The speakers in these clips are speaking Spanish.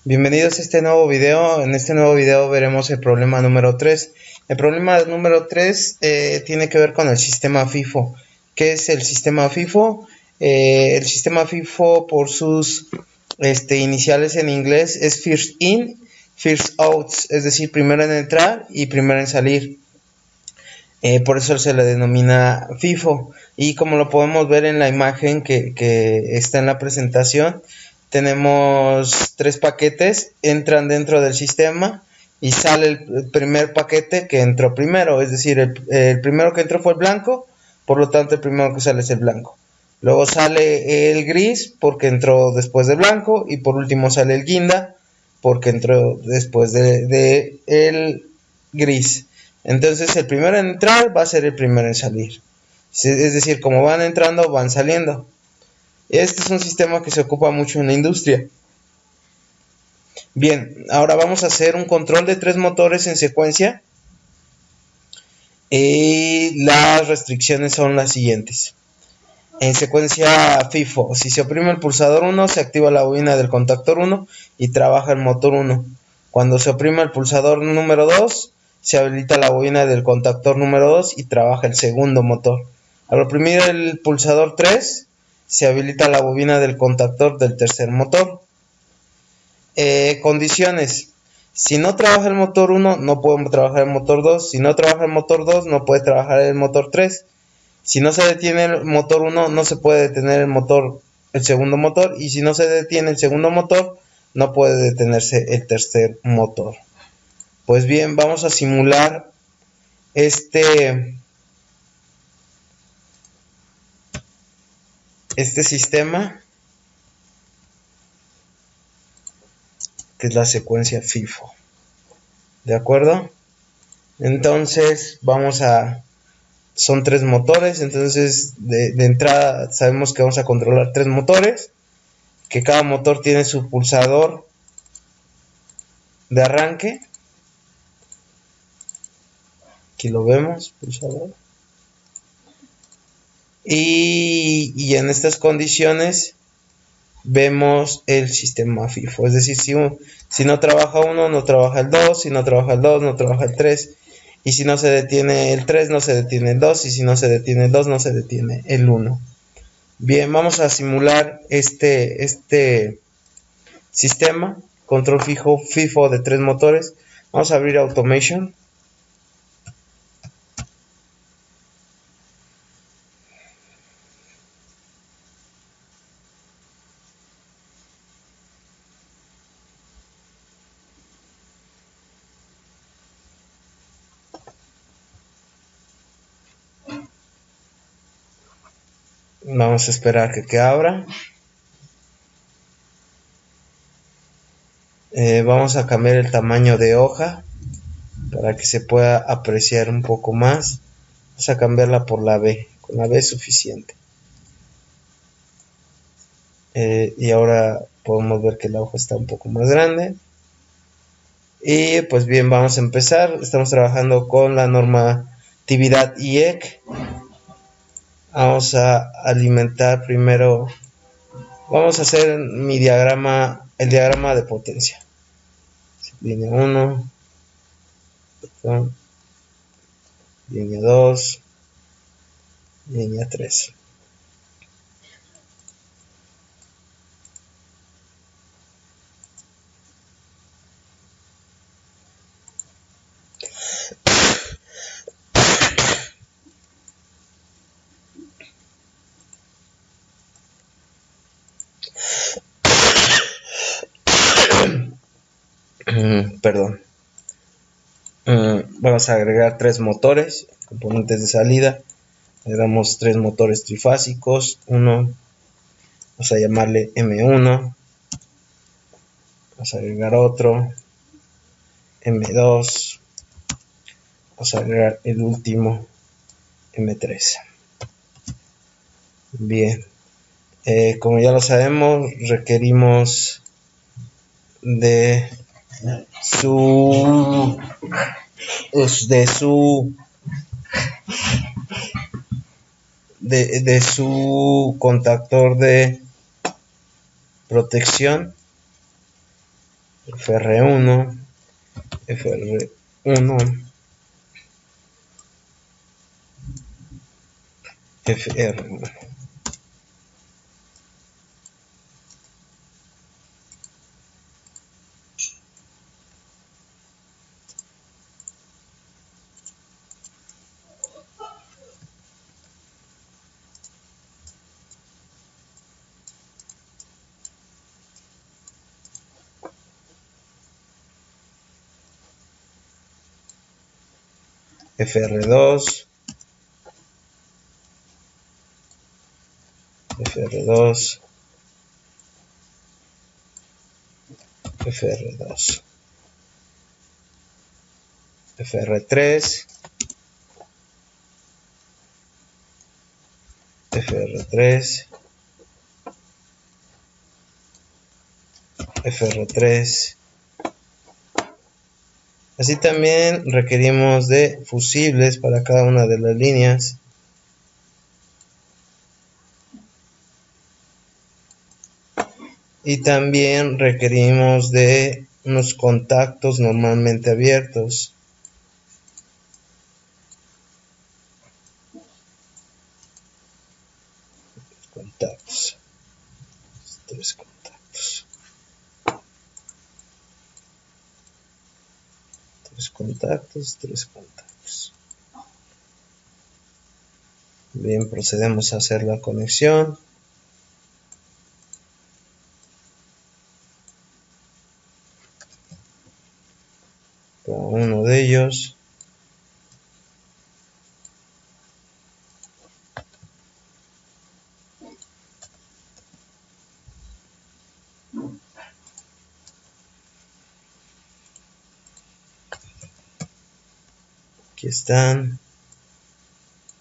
Bienvenidos a este nuevo video. En este nuevo video veremos el problema número 3. El problema número 3 tiene que ver con el sistema FIFO. ¿Qué es el sistema FIFO? El sistema FIFO, por sus iniciales en inglés, es First In, First Out, es decir, primero en entrar y primero en salir. Por eso se le denomina FIFO. Y como lo podemos ver en la imagen que está en la presentación, tenemos tres paquetes, entran dentro del sistema y sale el primer paquete que entró primero, es decir, el primero que entró fue el blanco, por lo tanto el primero que sale es el blanco. Luego sale el gris porque entró después del blanco y por último sale el guinda porque entró después de el gris. Entonces el primero en entrar va a ser el primero en salir. Es decir, como van entrando, van saliendo. Este es un sistema que se ocupa mucho en la industria. Bien, ahora vamos a hacer un control de 3 motores en secuencia. Y las restricciones son las siguientes. En secuencia FIFO, si se oprime el pulsador 1, se activa la bobina del contactor 1 y trabaja el motor 1. Cuando se oprime el pulsador número 2, se habilita la bobina del contactor número 2 y trabaja el segundo motor. Al oprimir el pulsador 3, se habilita la bobina del contactor del tercer motor. Condiciones. Si no trabaja el motor 1, no puede trabajar el motor 2. Si no trabaja el motor 2, no puede trabajar el motor 3. Si no se detiene el motor 1, no se puede detener el segundo motor. Y si no se detiene el segundo motor, no puede detenerse el tercer motor. Pues bien, vamos a simular este sistema, que es la secuencia FIFO. ¿De acuerdo? Entonces son 3 motores. Entonces de entrada sabemos que vamos a controlar 3 motores, que cada motor tiene su pulsador de arranque. Aquí lo vemos, pulsador. Y en estas condiciones vemos el sistema FIFO. Es decir, si no trabaja uno, no trabaja el 2. Si no trabaja el 2, no trabaja el 3. Y si no se detiene el 3, no se detiene el 2. Y si no se detiene el 2, no se detiene el 1. Bien, vamos a simular este sistema, control FIFO de 3 motores. Vamos a abrir Automation. Vamos a esperar que abra. Vamos a cambiar el tamaño de hoja para que se pueda apreciar un poco más. Vamos a cambiarla por la B. Con la B es suficiente. Y ahora podemos ver que la hoja está un poco más grande. Y pues bien, vamos a empezar. Estamos trabajando con la normatividad IEC. Vamos a alimentar primero. Vamos a hacer el diagrama de potencia. Línea 1, línea 2, línea 3. Perdón. Vamos a agregar 3 motores, componentes de salida. Agregamos 3 motores trifásicos. Uno, vamos a llamarle M1. Vamos a agregar otro, M2. Vamos a agregar el último, M3. Bien, como ya lo sabemos, requerimos de su contactor de protección. FR1, FR1, FR1. FR2, FR2, FR2, FR3, FR3, FR3. Así también requerimos de fusibles para cada una de las líneas. Y también requerimos de unos contactos normalmente abiertos. Contactos. Tres contactos. Tres contactos, tres contactos. Bien, procedemos a hacer la conexión. Para uno de ellos. Aquí están.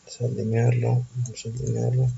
Vamos a alinearlo. Vamos a alinearlo.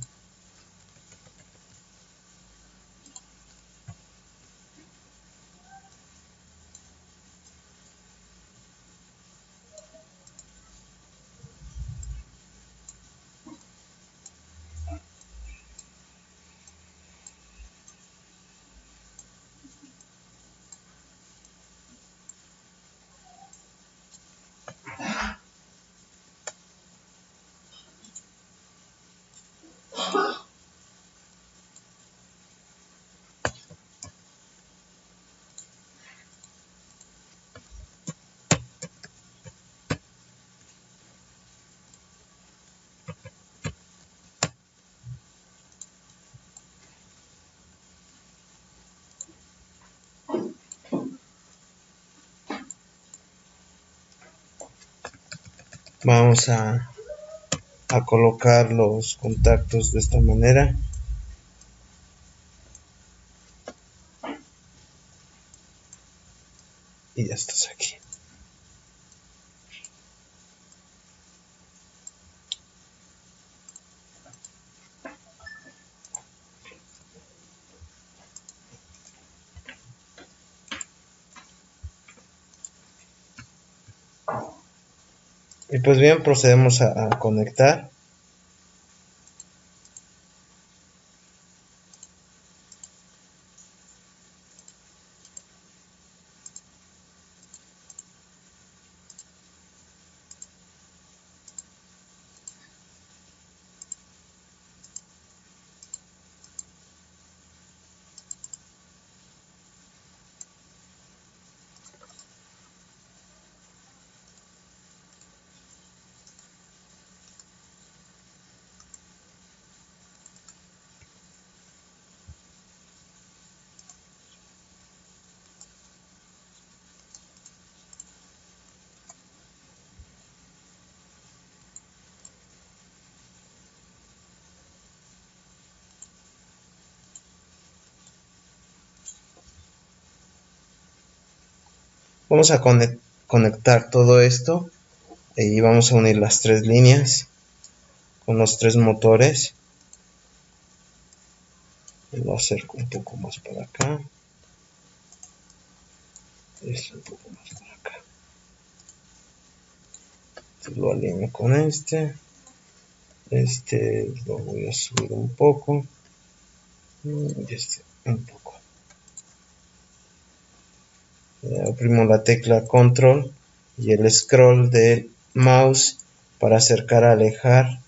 Vamos a colocar los contactos de esta manera. Y ya estás aquí. Y pues bien, procedemos a conectar. Vamos a conectar todo esto y vamos a unir las tres líneas con los tres motores. Lo acerco un poco más para acá. Esto un poco más para acá. Lo alineo con este. Este lo voy a subir un poco. Y este un poco. oprimo la tecla control y el scroll del mouse para acercar, alejar.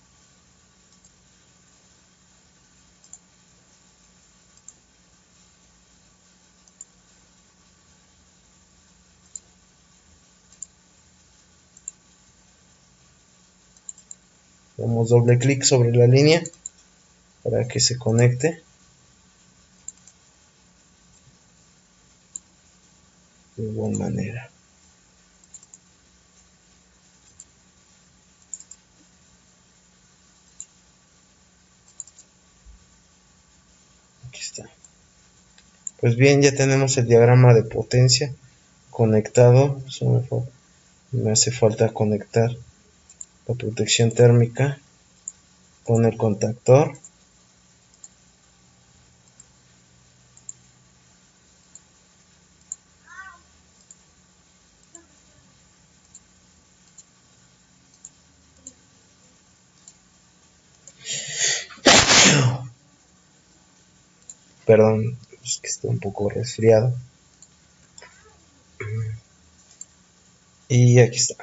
Damos doble clic sobre la línea para que se conecte de igual manera. Aquí está. Pues bien, ya tenemos el diagrama de potencia conectado. Me hace falta conectar la protección térmica con el contactor. Perdón, es que estoy un poco resfriado. Y aquí está.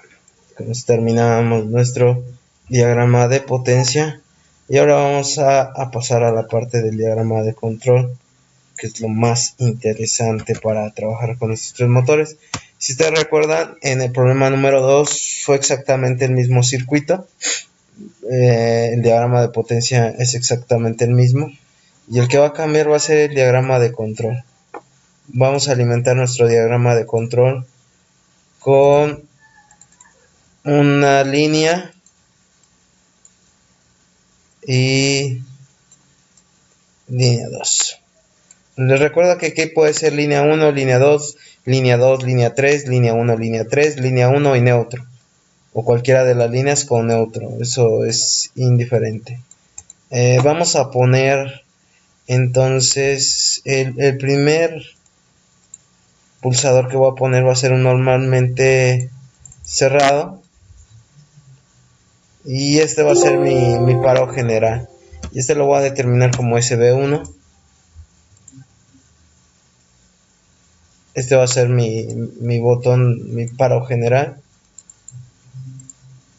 Con esto terminamos nuestro diagrama de potencia. Y ahora vamos a pasar a la parte del diagrama de control, que es lo más interesante para trabajar con estos tres motores. Si ustedes recuerdan, en el problema número 2 fue exactamente el mismo circuito. El diagrama de potencia es exactamente el mismo. Y el que va a cambiar va a ser el diagrama de control. Vamos a alimentar nuestro diagrama de control con una línea y línea 2. Les recuerdo que aquí puede ser línea 1, línea 2, línea 2, línea 3, línea 1, línea 3, línea 1 y neutro. O cualquiera de las líneas con neutro. Eso es indiferente. Vamos a poner entonces el primer pulsador que voy a poner va a ser un normalmente cerrado. Y este va a ser mi paro general. Y este lo voy a determinar como SB1. Este va a ser mi botón, mi paro general.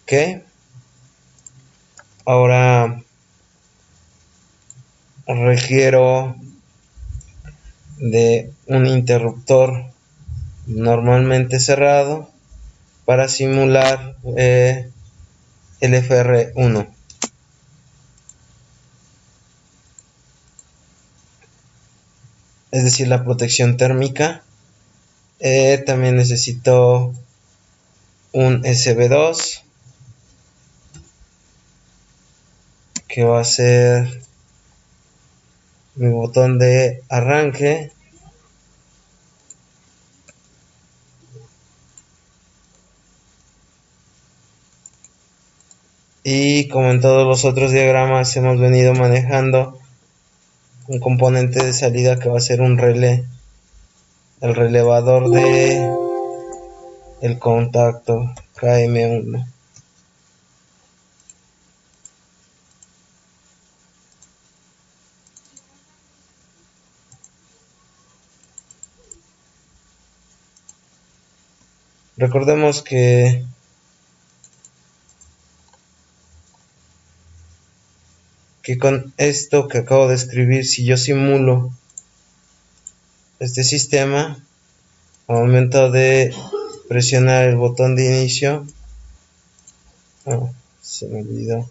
Ok. Ahora requiero de un interruptor normalmente cerrado para simular el FR1. Es decir, la protección térmica. También necesito un SB2 que va a ser mi botón de arranque. Y como en todos los otros diagramas hemos venido manejando un componente de salida que va a ser un relé, el relevador de el contacto KM1. Recordemos que con esto que acabo de escribir, si yo simulo este sistema, al momento de presionar el botón de inicio, se me olvidó,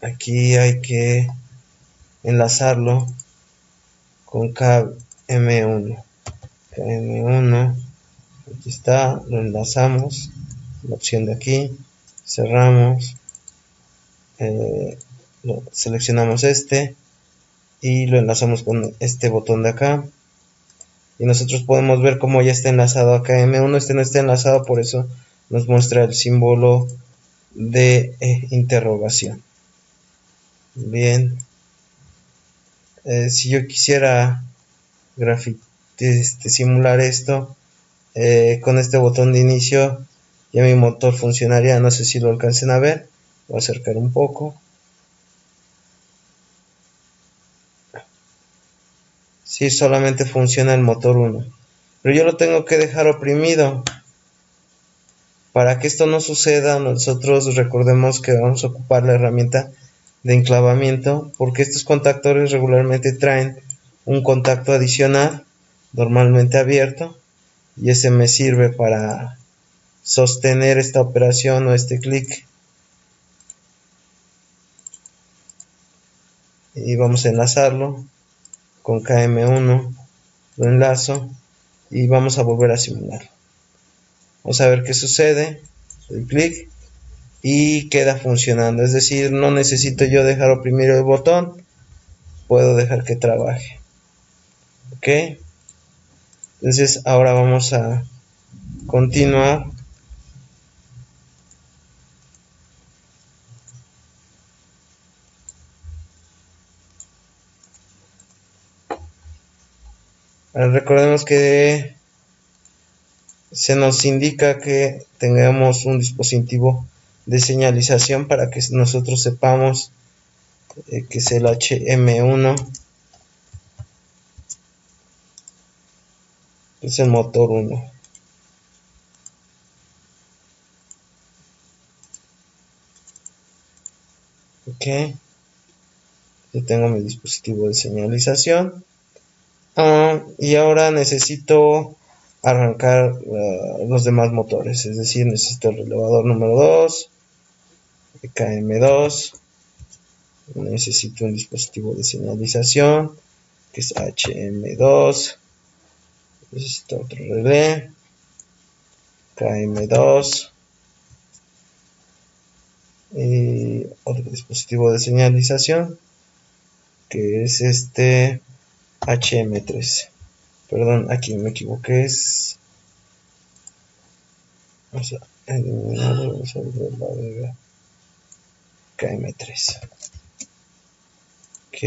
aquí hay que enlazarlo con KM1. KM1, aquí está, lo enlazamos, la opción de aquí, cerramos, seleccionamos este y lo enlazamos con este botón de acá. Y nosotros podemos ver cómo ya está enlazado a KM1. Este no está enlazado, por eso nos muestra el símbolo de interrogación. Bien, si yo quisiera simular esto con este botón de inicio, ya mi motor funcionaría. No sé si lo alcancen a ver, voy a acercar un poco. Sí, solamente funciona el motor 1. pero yo lo tengo que dejar oprimido. Para que esto no suceda, nosotros recordemos que vamos a ocupar la herramienta de enclavamiento, porque estos contactores regularmente traen un contacto adicional, normalmente abierto, y ese me sirve para sostener esta operación o este clic. Y vamos a enlazarlo con KM1, lo enlazo y vamos a volver a simular. Vamos a ver qué sucede, el clic y queda funcionando, es decir, no necesito yo dejar oprimir el botón, puedo dejar que trabaje. Ok, entonces ahora vamos a continuar. Recordemos que se nos indica que tengamos un dispositivo de señalización para que nosotros sepamos que es el HM1, que es el motor 1. Ok, yo tengo mi dispositivo de señalización. Y ahora necesito arrancar los demás motores, es decir, necesito el relevador número 2, KM2, necesito un dispositivo de señalización que es HM2, necesito otro relé, KM2 y otro dispositivo de señalización que es este HM3. Perdón, aquí me equivoqué, es... Vamos a eliminarlo, vamos a volver a KM3. Ok,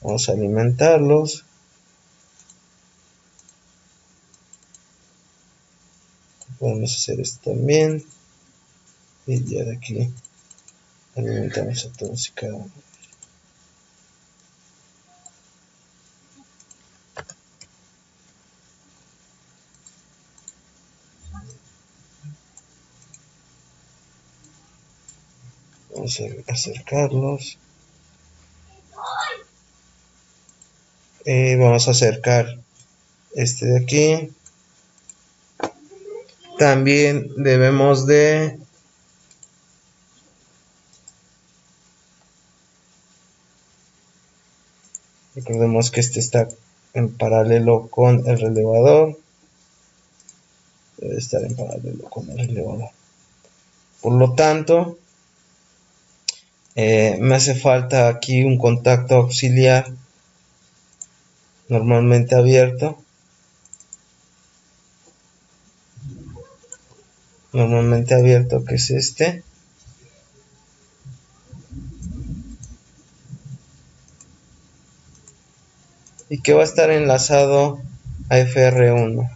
vamos a alimentarlos. Podemos hacer esto también. Y ya de aquí alimentamos a todos y cada uno. Vamos a acercarlos. Y vamos a acercar este de aquí. También debemos de recordemos que este está en paralelo con el relevador. Debe estar en paralelo con el relevador. Por lo tanto, me hace falta aquí un contacto auxiliar normalmente abierto, que es este, y que va a estar enlazado a FR1.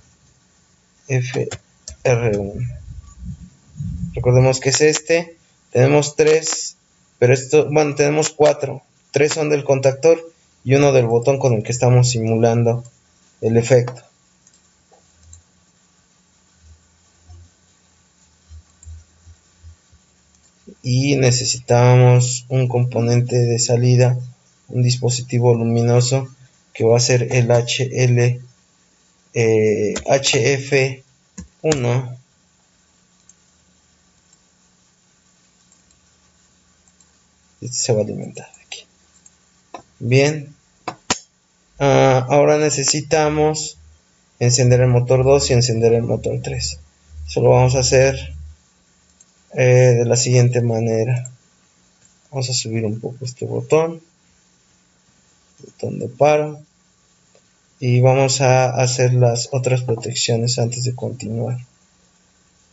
Recordemos que es este. Tenemos 3, pero esto, bueno, tenemos 4. 3 son del contactor y uno del botón con el que estamos simulando el efecto. Y necesitamos un componente de salida, un dispositivo luminoso que va a ser el HF1. Este se va a alimentar aquí. Bien, ahora necesitamos encender el motor 2 y encender el motor 3. Eso lo vamos a hacer de la siguiente manera. Vamos a subir un poco este botón de paro, y vamos a hacer las otras protecciones antes de continuar.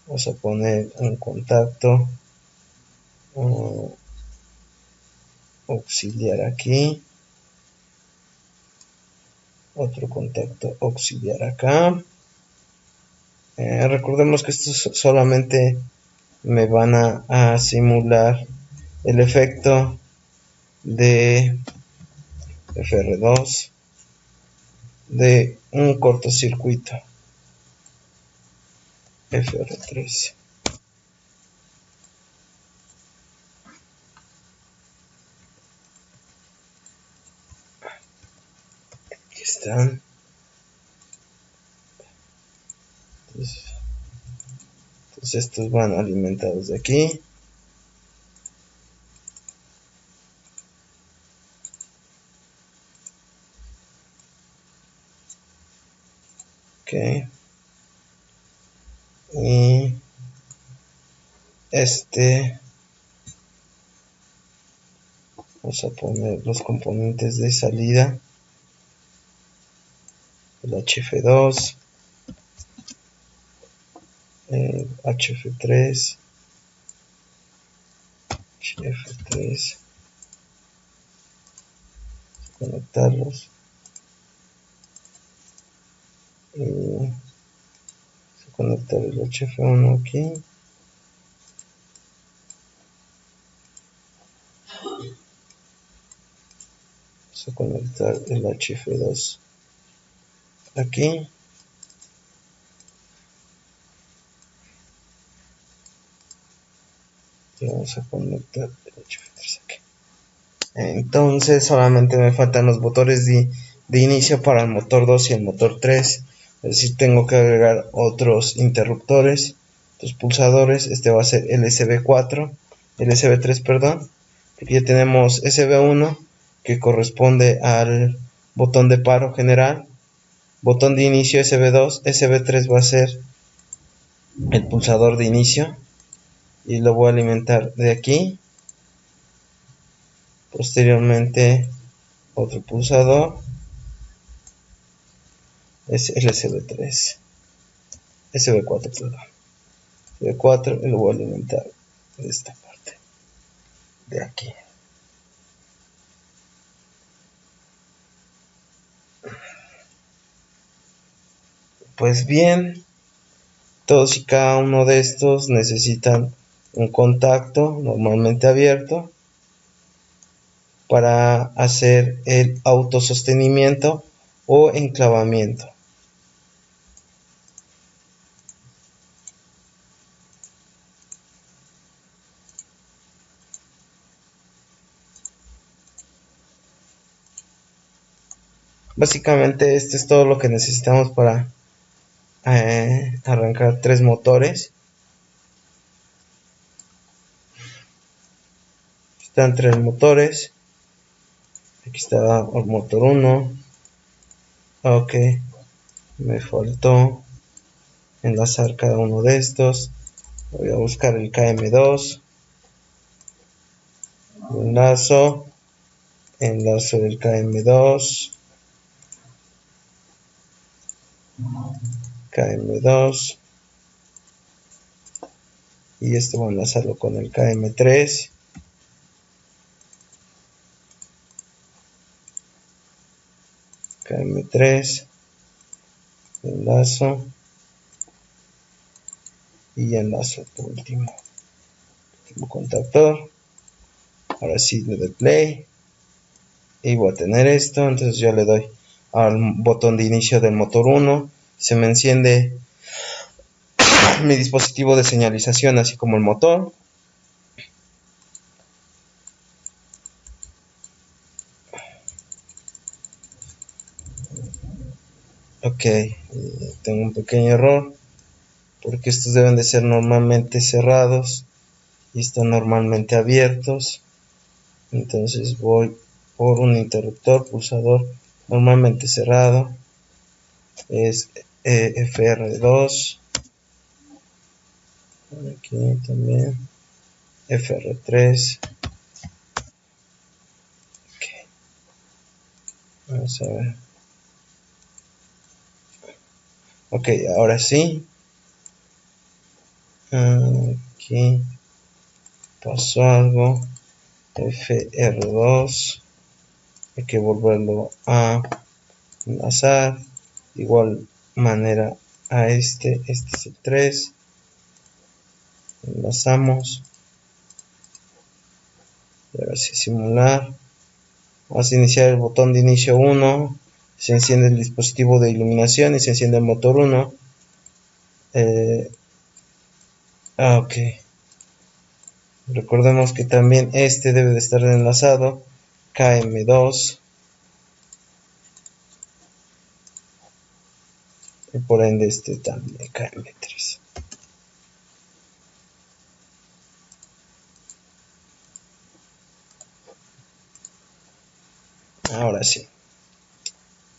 Vamos a poner un contacto auxiliar aquí, otro contacto auxiliar acá. Recordemos que estos solamente me van a simular el efecto de FR2. de un cortocircuito FR3. Aquí están. Entonces estos van alimentados de aquí. Ok. Y vamos a poner los componentes de salida. El HF2, el HF3, HF3, conectarlos y conectar el HF1 aquí. Vamos a conectar el HF2 aquí. Y vamos a conectar el HF3 aquí. Entonces solamente me faltan los motores de inicio para el motor 2 y el motor 3. Es decir, tengo que agregar otros interruptores, otros pulsadores. Este va a ser el SB3, perdón, porque ya tenemos SB1 que corresponde al botón de paro general, botón de inicio SB2, SB3 va a ser el pulsador de inicio y lo voy a alimentar de aquí. Posteriormente otro pulsador es el SB3, SB4, perdón, SB4, y lo voy a alimentar de esta parte de aquí. Pues bien, todos y cada uno de estos necesitan un contacto normalmente abierto para hacer el autosostenimiento o enclavamiento. Básicamente esto es todo lo que necesitamos para arrancar 3 motores. Están 3 motores. Aquí está el motor 1. Ok, me faltó enlazar cada uno de estos. Voy a buscar el KM2. Enlazo el KM2. KM2. Y esto voy a enlazarlo con el KM3. KM3. Enlazo. Y enlazo por último contactor. Ahora sí le doy play y voy a tener esto. Entonces yo le doy al botón de inicio del motor 1, se me enciende mi dispositivo de señalización así como el motor. Ok, tengo un pequeño error porque estos deben de ser normalmente cerrados y están normalmente abiertos. Entonces voy por un interruptor pulsador normalmente cerrado, es FR2, aquí también FR3. Okay. Vamos a ver. Ok, ahora sí. Aquí pasó algo. FR2. Hay que volverlo a enlazar. De igual manera a este es el 3. Enlazamos. Y ahora sí simular. Vamos a iniciar el botón de inicio 1. se enciende el dispositivo de iluminación y se enciende el motor 1. Ok. Recordemos que también este debe de estar enlazado, KM2, y por ende este también, KM3. Ahora sí.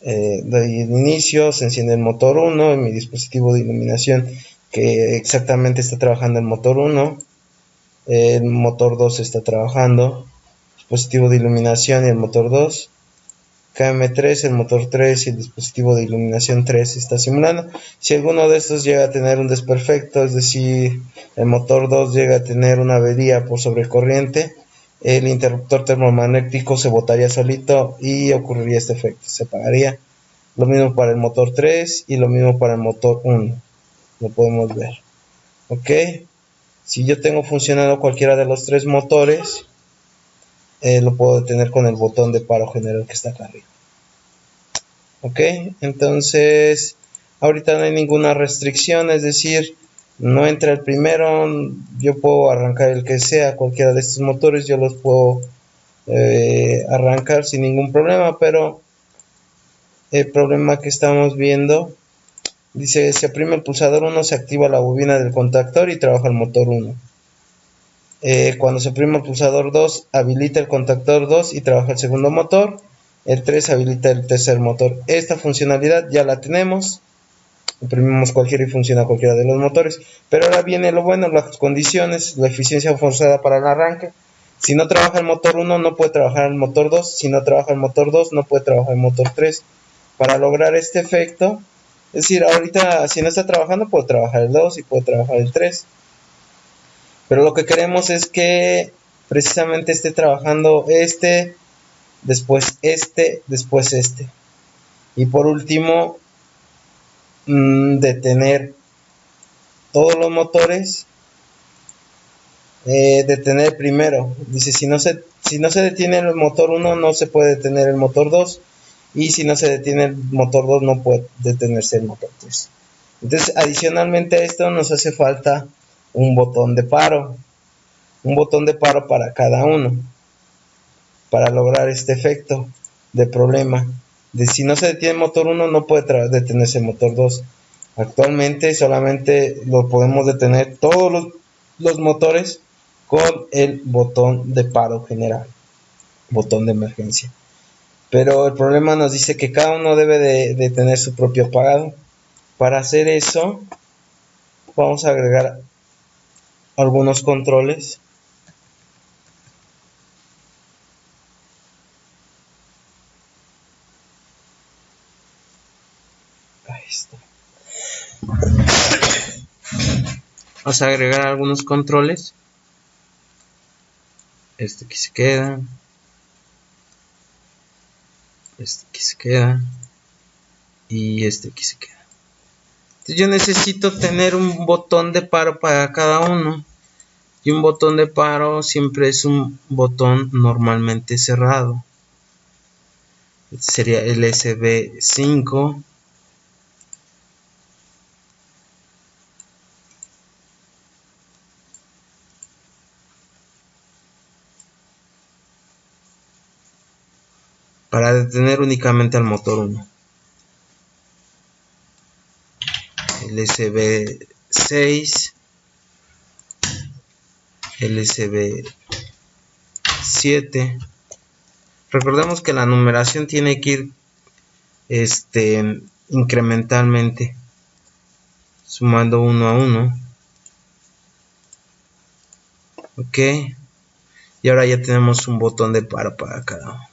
Doy el inicio, se enciende el motor 1 en mi dispositivo de iluminación que exactamente está trabajando el motor 1. El motor 2 está trabajando, dispositivo de iluminación y el motor 2. KM3, el motor 3 y el dispositivo de iluminación 3 está simulando. Si alguno de estos llega a tener un desperfecto, es decir, el motor 2 llega a tener una avería por sobrecorriente, el interruptor termomagnético se botaría solito y ocurriría este efecto, se apagaría. Lo mismo para el motor 3 y lo mismo para el motor 1, lo podemos ver. Ok, si yo tengo funcionado cualquiera de los tres motores, lo puedo detener con el botón de paro general que está acá arriba. Ok, entonces ahorita no hay ninguna restricción, es decir, no entra el primero, yo puedo arrancar el que sea, cualquiera de estos motores yo los puedo arrancar sin ningún problema, pero el problema que estamos viendo dice: se oprime el pulsador 1, se activa la bobina del contactor y trabaja el motor 1. Cuando se oprime el pulsador 2, habilita el contactor 2 y trabaja el segundo motor. El 3 habilita el tercer motor. Esta funcionalidad ya la tenemos. Oprimimos cualquiera y funciona cualquiera de los motores. Pero ahora viene lo bueno, las condiciones, la eficiencia forzada para el arranque. Si no trabaja el motor 1, no puede trabajar el motor 2. Si no trabaja el motor 2, no puede trabajar el motor 3. Para lograr este efecto, es decir, ahorita si no está trabajando, puede trabajar el 2 y puede trabajar el 3. Pero lo que queremos es que precisamente esté trabajando este, después este, después este. Y por último, detener todos los motores. Detener primero. Dice, si no se detiene el motor 1, no se puede detener el motor 2. Y si no se detiene el motor 2, no puede detenerse el motor 3. Entonces, adicionalmente a esto, nos hace falta un botón de paro. Un botón de paro para cada uno, para lograr este efecto de problema de si no se detiene el motor 1, no puede detenerse el motor 2. Actualmente solamente lo podemos detener todos los motores con el botón de paro general, botón de emergencia. Pero el problema nos dice que cada uno debe de tener su propio apagado. Para hacer eso, vamos a agregar algunos controles. Ahí está. Vamos a agregar algunos controles. Este aquí se queda. Este aquí se queda. Y este aquí se queda. Entonces yo necesito tener un botón de paro para cada uno. Y un botón de paro siempre es un botón normalmente cerrado. Este sería el SB5. Para detener únicamente al motor 1. El SB6. El SB7. Recordemos que la numeración tiene que ir incrementalmente, sumando uno a uno. Ok. Y ahora ya tenemos un botón de paro para cada uno.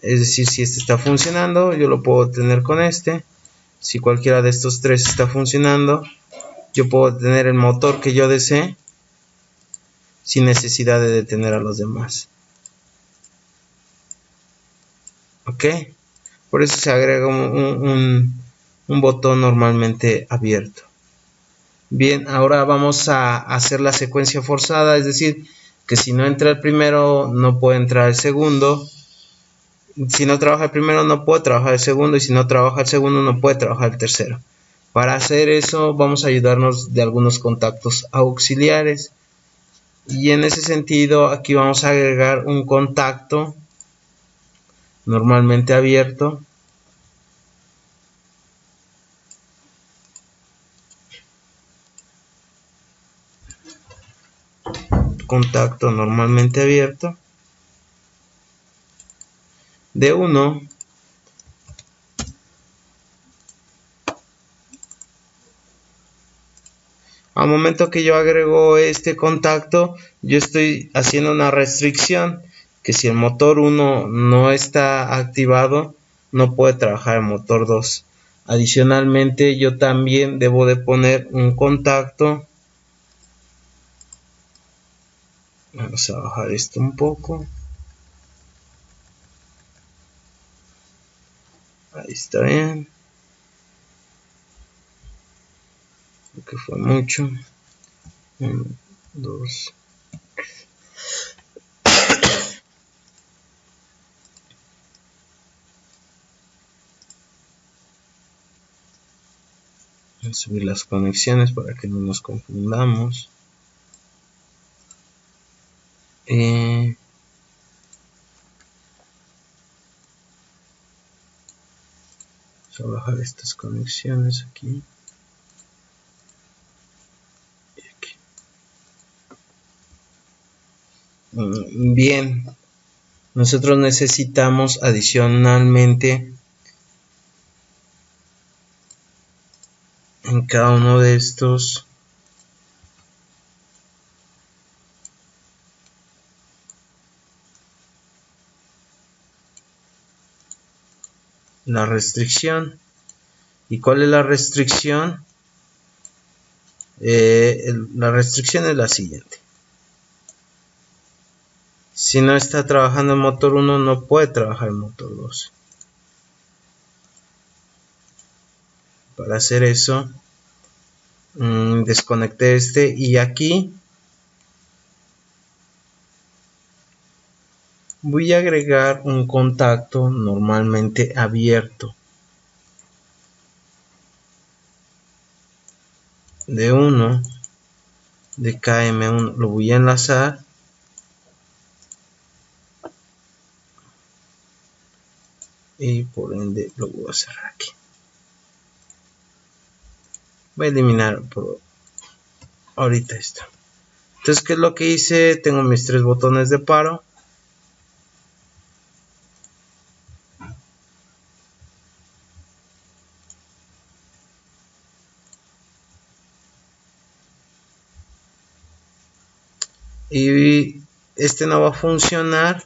Es decir, si este está funcionando, yo lo puedo tener con este. Si cualquiera de estos tres está funcionando, yo puedo tener el motor que yo desee sin necesidad de detener a los demás. Ok. Por eso se agrega un botón normalmente abierto. Bien, ahora vamos a hacer la secuencia forzada, es decir, que si no entra el primero, no puede entrar el segundo. Si no trabaja el primero no puede trabajar el segundo, y si no trabaja el segundo no puede trabajar el tercero. Para hacer eso vamos a ayudarnos de algunos contactos auxiliares, y en ese sentido aquí vamos a agregar un contacto normalmente abierto, de 1. Al momento que yo agrego este contacto, yo estoy haciendo una restricción, que si el motor 1 no está activado, no puede trabajar el motor 2. Adicionalmente, yo también debo de poner un contacto. Vamos a bajar esto un poco. Ahí está bien. Que fue mucho. 1, 2. Voy a subir las conexiones para que no nos confundamos. Vamos a bajar estas conexiones aquí. Y aquí. Bien. Nosotros necesitamos adicionalmente en cada uno de estos la restricción. ¿Y cuál es la restricción? La restricción es la siguiente: si no está trabajando el motor 1 no puede trabajar el motor 2. Para hacer eso, desconecté este, y aquí voy a agregar un contacto normalmente abierto de 1 de KM1. Lo voy a enlazar y por ende lo voy a cerrar aquí. Voy a eliminar por ahorita esto. Entonces, ¿qué es lo que hice? Tengo mis 3 botones de paro. Y este no va a funcionar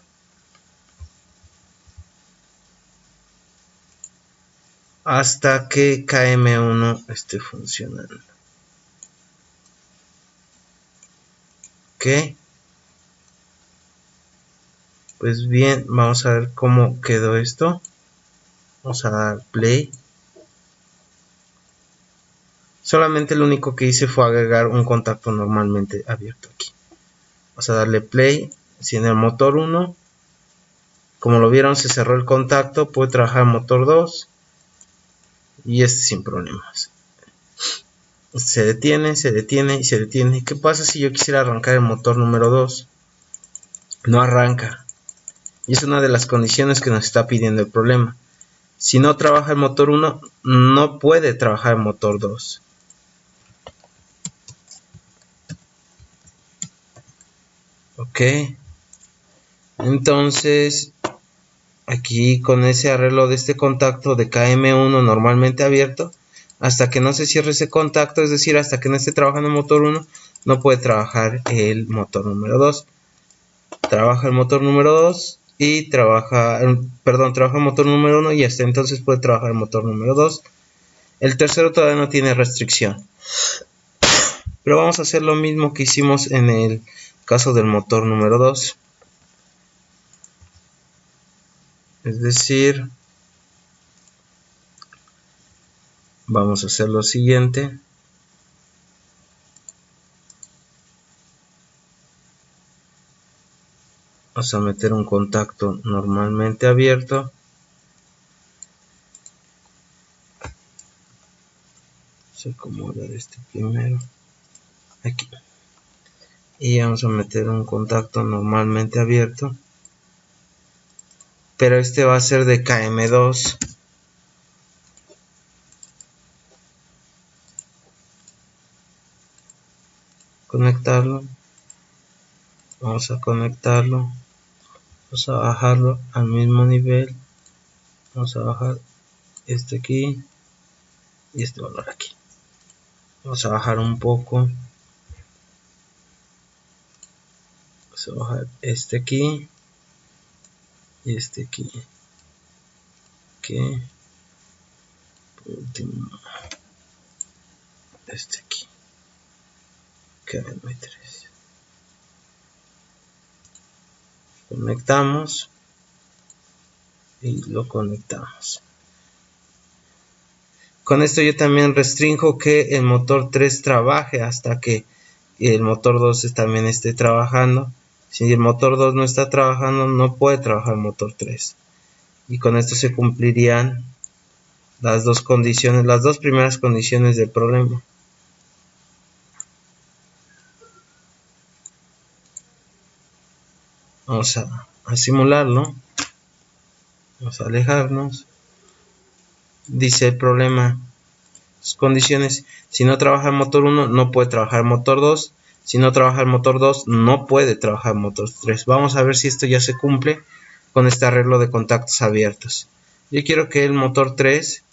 hasta que KM1 esté funcionando. Ok. Pues bien, vamos a ver cómo quedó esto. Vamos a dar play. Solamente lo único que hice fue agregar un contacto normalmente abierto aquí. Vamos a darle play. Si en el motor 1, como lo vieron, se cerró el contacto, puede trabajar el motor 2 y este sin problemas. Se detiene y se detiene. ¿Qué pasa si yo quisiera arrancar el motor número 2? No arranca. Y es una de las condiciones que nos está pidiendo el problema. Si no trabaja el motor 1, no puede trabajar el motor 2. Ok. Entonces, aquí con ese arreglo de este contacto de KM1 normalmente abierto, hasta que no se cierre ese contacto, es decir, hasta que no esté trabajando el motor 1, no puede trabajar el motor número 2. Trabaja el motor número 2 y trabaja el motor número 1 y hasta entonces puede trabajar el motor número 2. El tercero todavía no tiene restricción. Pero vamos a hacer lo mismo que hicimos en el caso del motor número 2. Es decir, vamos a hacer lo siguiente. Vamos a meter un contacto normalmente abierto. Se acomoda este primero. Aquí. Y vamos a meter un contacto normalmente abierto. Pero este va a ser de KM2. Conectarlo. Vamos a conectarlo. Vamos a bajarlo al mismo nivel. Vamos a bajar este aquí y este valor aquí. Vamos a bajar un poco. Vamos a bajar este aquí y este aquí. Ok. Por último, este aquí. KM3. Conectamos y lo conectamos. Con esto yo también restringo que el motor 3 trabaje hasta que el motor 2 también esté trabajando. Si el motor 2 no está trabajando, no puede trabajar el motor 3. Y con esto se cumplirían las dos condiciones, las dos primeras condiciones del problema. Vamos a simularlo. Vamos a alejarnos. Dice el problema, sus condiciones: si no trabaja el motor 1, no puede trabajar el motor 2. Si no trabaja el motor 2, no puede trabajar el motor 3. Vamos a ver si esto ya se cumple con este arreglo de contactos abiertos. Yo quiero que el motor 3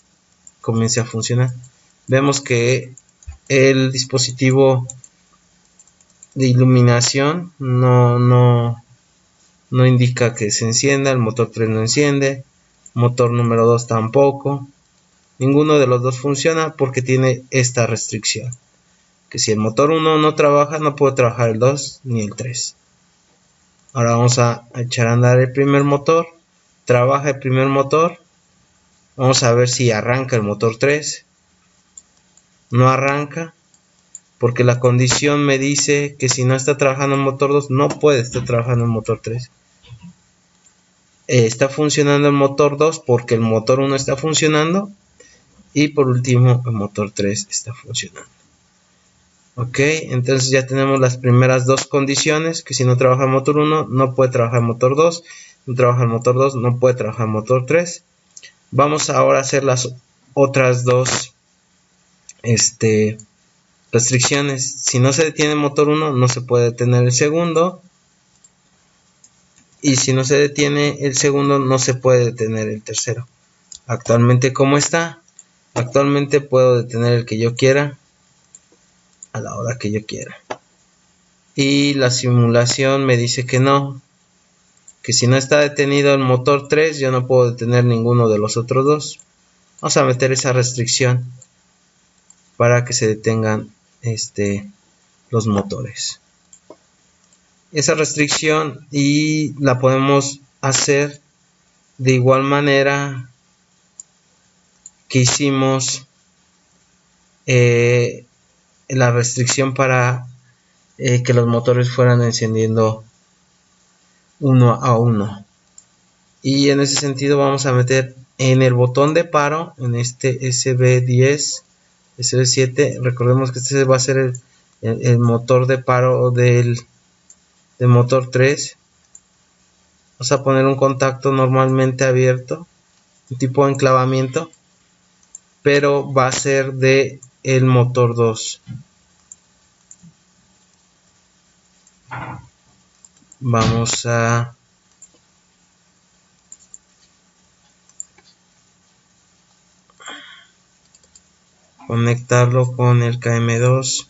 comience a funcionar. Vemos que el dispositivo de iluminación no indica que se encienda. El motor 3 no enciende. Motor número 2 tampoco. Ninguno de los dos funciona porque tiene esta restricción, que si el motor 1 no trabaja, no puede trabajar el 2 ni el 3. Ahora vamos a echar a andar el primer motor. Trabaja el primer motor. Vamos a ver si arranca el motor 3. No arranca porque la condición me dice que si no está trabajando el motor 2, no puede estar trabajando el motor 3. Está funcionando el motor 2 porque el motor 1 está funcionando. Y por último, el motor 3 está funcionando. Ok, entonces ya tenemos las primeras dos condiciones: que si no trabaja el motor 1, no puede trabajar el motor 2. No trabaja el motor 2, no puede trabajar el motor 3. Vamos ahora a hacer las otras dos restricciones. Si no se detiene el motor 1, no se puede detener el segundo. Y si no se detiene el segundo, no se puede detener el tercero. Actualmente, ¿cómo está? Actualmente puedo detener el que yo quiera a la hora que yo quiera. Y la simulación me dice que no, que si no está detenido el motor 3, yo no puedo detener ninguno de los otros dos. Vamos a meter esa restricción para que se detengan los motores. Esa restricción y la podemos hacer de igual manera que hicimos la restricción para que los motores fueran encendiendo uno a uno. Y en ese sentido vamos a meter en el botón de paro, en este SB10, SB7, recordemos que este va a ser el motor de paro del motor 3. Vamos a poner un contacto normalmente abierto, un tipo de enclavamiento, pero va a ser de el motor 2. Vamos a conectarlo con el KM2.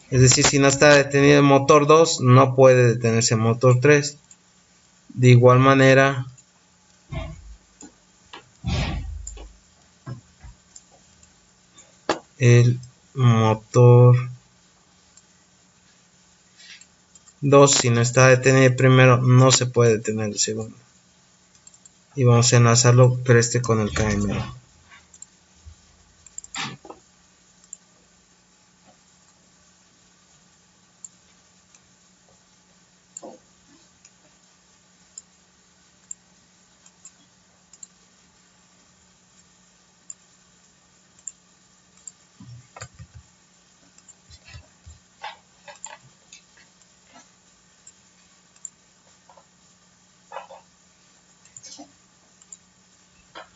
Es decir, si no está detenido el motor 2, no puede detenerse el motor 3. De igual manera, el motor 2, si no está detenido el primero, no se puede detener el segundo. Y vamos a enlazarlo, pero con el KM2.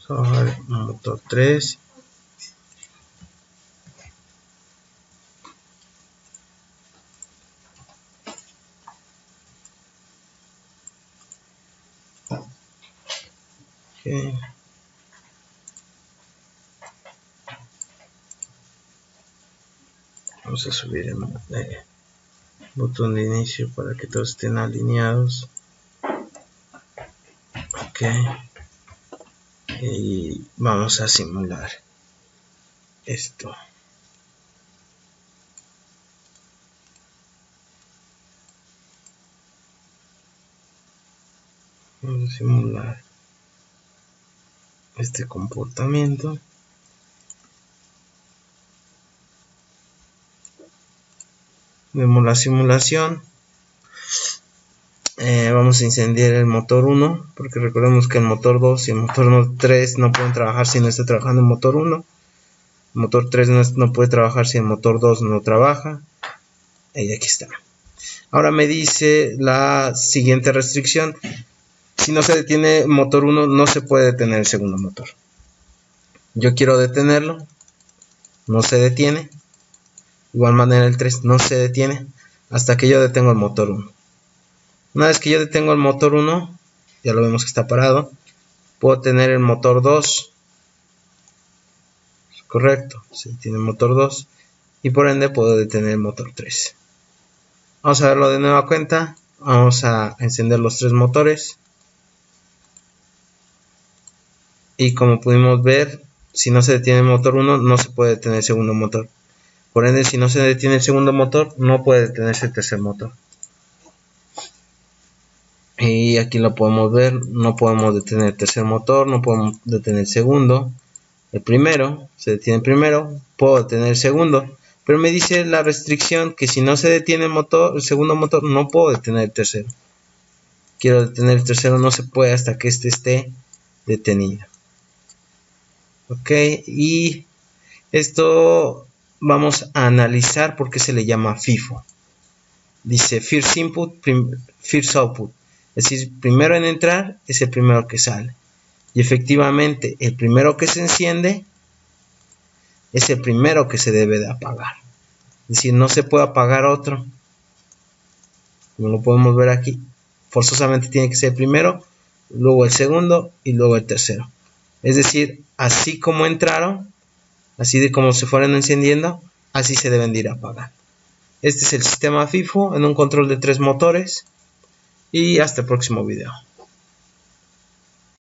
Vamos a ver motor 3. Okay. Vamos a subir el botón de inicio para que todos estén alineados. Ok. Y vamos a simular esto. Vamos a simular este comportamiento. Vemos la simulación. Vamos a incendiar el motor 1, porque recordemos que el motor 2 y el motor 3 no pueden trabajar si no está trabajando el motor 1. El motor 3 no puede trabajar si el motor 2 no trabaja. Y aquí está. Ahora me dice la siguiente restricción. Si no se detiene el motor 1, no se puede detener el segundo motor. Yo quiero detenerlo. No se detiene. De igual manera el 3 no se detiene hasta que yo detengo el motor 1. Una vez que yo detengo el motor 1, ya lo vemos que está parado, puedo tener el motor 2. Correcto, se detiene el motor 2 y por ende puedo detener el motor 3. Vamos a verlo de nueva cuenta. Vamos a encender los 3 motores. Y como pudimos ver, si no se detiene el motor 1, no se puede detener el segundo motor. Por ende, si no se detiene el segundo motor, no puede detenerse el tercer motor. Y aquí lo podemos ver, no podemos detener el tercer motor, no podemos detener el segundo. El primero, se detiene el primero, puedo detener el segundo. Pero me dice la restricción que si no se detiene el segundo motor, no puedo detener el tercero. Quiero detener el tercero, no se puede hasta que este esté detenido. Ok, y esto vamos a analizar por qué se le llama FIFO. Dice First Input, First Output. Es decir, primero en entrar es el primero que sale. Y efectivamente, el primero que se enciende es el primero que se debe de apagar. Es decir, no se puede apagar otro. Como lo podemos ver aquí. Forzosamente tiene que ser el primero, luego el segundo y luego el tercero. Es decir, así como entraron, así de como se fueron encendiendo, así se deben de ir apagando. Este es el sistema FIFO en un control de 3 motores. Y hasta el próximo video.